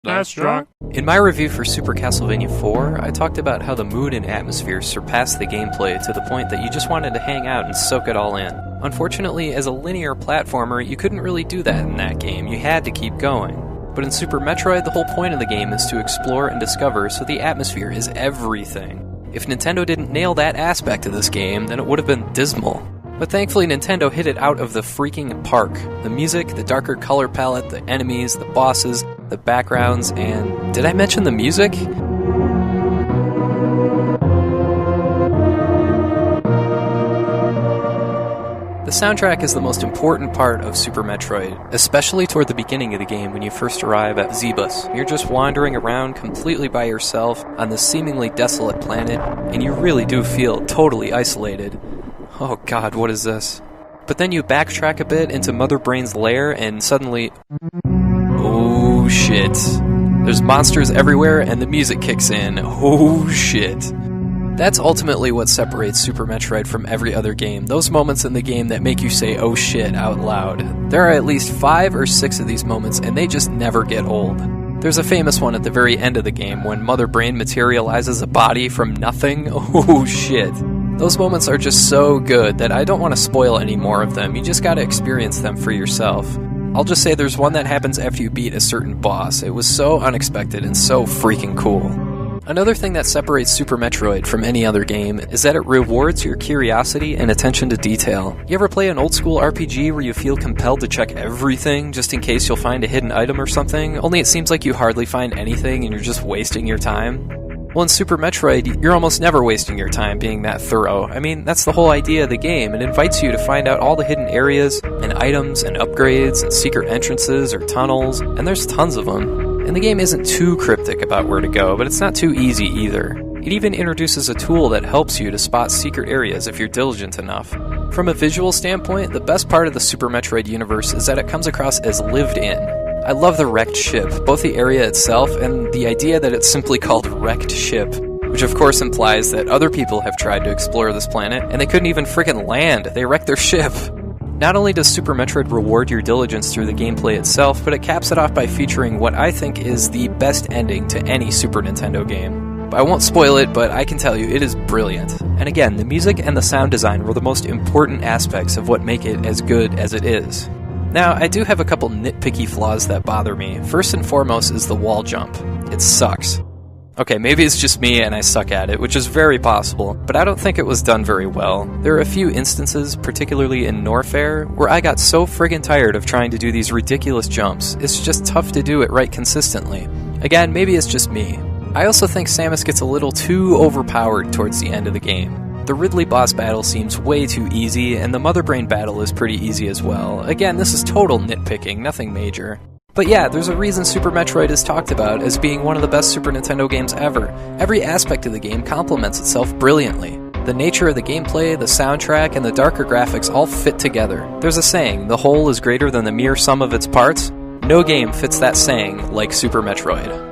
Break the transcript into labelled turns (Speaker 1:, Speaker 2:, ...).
Speaker 1: That's drunk.
Speaker 2: In my review for Super Castlevania 4, I talked about how the mood and atmosphere surpassed the gameplay to the point that you just wanted to hang out and soak it all in. Unfortunately, as a linear platformer, you couldn't really do that in that game. You had to keep going. But in Super Metroid, the whole point of the game is to explore and discover, so the atmosphere is everything. If Nintendo didn't nail that aspect of this game, then it would have been dismal. But thankfully Nintendo hit it out of the freaking park. The music, the darker color palette, the enemies, the bosses, the backgrounds, and... did I mention the music? The soundtrack is the most important part of Super Metroid, especially toward the beginning of the game when you first arrive at Zebus. You're just wandering around completely by yourself on this seemingly desolate planet, and you really do feel totally isolated. Oh god, what is this? But then you backtrack a bit into Mother Brain's lair, and suddenly... oh shit. There's monsters everywhere, and the music kicks in. Oh shit. That's ultimately what separates Super Metroid from every other game. Those moments in the game that make you say, oh shit, out loud. There are at least 5 or 6 of these moments, and they just never get old. There's a famous one at the very end of the game, when Mother Brain materializes a body from nothing. Oh shit. Those moments are just so good that I don't want to spoil any more of them. You just gotta experience them for yourself. I'll just say there's one that happens after you beat a certain boss. It was so unexpected and so freaking cool. Another thing that separates Super Metroid from any other game is that it rewards your curiosity and attention to detail. You ever play an old school RPG where you feel compelled to check everything just in case you'll find a hidden item or something, only it seems like you hardly find anything and you're just wasting your time? Well, in Super Metroid, you're almost never wasting your time being that thorough. I mean, that's the whole idea of the game. It invites you to find out all the hidden areas, and items, and upgrades, and secret entrances, or tunnels, and there's tons of them. And the game isn't too cryptic about where to go, but it's not too easy either. It even introduces a tool that helps you to spot secret areas if you're diligent enough. From a visual standpoint, the best part of the Super Metroid universe is that it comes across as lived in. I love the wrecked ship, both the area itself and the idea that it's simply called Wrecked Ship, which of course implies that other people have tried to explore this planet, and they couldn't even frickin' land. They wrecked their ship. Not only does Super Metroid reward your diligence through the gameplay itself, but it caps it off by featuring what I think is the best ending to any Super Nintendo game. I won't spoil it, but I can tell you it is brilliant. And again, the music and the sound design were the most important aspects of what make it as good as it is. Now, I do have a couple nitpicky flaws that bother me. First and foremost is the wall jump. It sucks. Okay, maybe it's just me and I suck at it, which is very possible, but I don't think it was done very well. There are a few instances, particularly in Norfair, where I got so friggin' tired of trying to do these ridiculous jumps. It's just tough to do it right consistently. Again, maybe it's just me. I also think Samus gets a little too overpowered towards the end of the game. The Ridley boss battle seems way too easy, and the Mother Brain battle is pretty easy as well. Again, this is total nitpicking, nothing major. But yeah, there's a reason Super Metroid is talked about as being one of the best Super Nintendo games ever. Every aspect of the game complements itself brilliantly. The nature of the gameplay, the soundtrack, and the darker graphics all fit together. There's a saying, the whole is greater than the mere sum of its parts. No game fits that saying like Super Metroid.